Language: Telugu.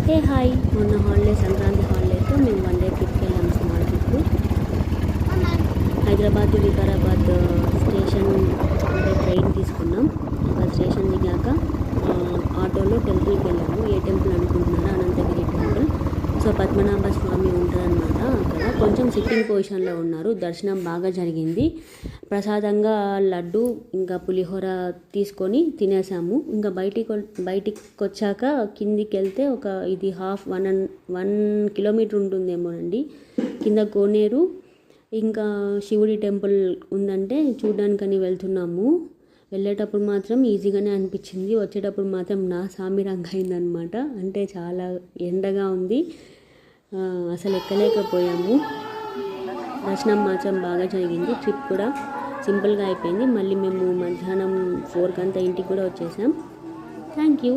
హే హాయ్, మొన్న సంక్రాంతి హాలిడేస్లో మేము వన్ డే ట్రిప్కి వెళ్ళాము. Small trip Hyderabad to Vikarabad station అంటే ట్రైన్ తీసుకున్నాం. అక్కడ స్టేషన్ దిగాక ఆటోలో టెంపుల్కి వెళ్ళాము. ఏ టెంపుల్ అనుకుంటున్నారా? అనంతగిరి టెంపుల్. సో పద్మనాభ స్వామి ఉంటారనమాట. అక్కడ కొంచెం సిట్టింగ్ పొజిషన్లో ఉన్నారు. దర్శనం బాగా జరిగింది. ప్రసాదంగా లడ్డు ఇంకా పులిహోర తీసుకొని తినేసాము. ఇంకా బయటికి వచ్చాక కిందికి వెళ్తే ఇది 1 కిలోమీటర్ ఉంటుందేమోనండి. కింద కోనేరు ఇంకా శివుడి టెంపుల్ ఉందంటే చూడ్డానికని వెళ్తున్నాము. వెళ్ళేటప్పుడు మాత్రం ఈజీగానే అనిపించింది, వచ్చేటప్పుడు మాత్రం నా సామిరంగా అయిందనమాట. అంటే చాలా ఎండగా ఉంది, అసలు ఎక్కలేకపోయాము. దర్శనం మాత్రం బాగా జరిగింది. ట్రిప్ కూడా సింపుల్గా అయిపోయింది. మళ్ళీ మేము మధ్యాహ్నం 4 కంతా ఇంటికి కూడా వచ్చేసాం. Thank you.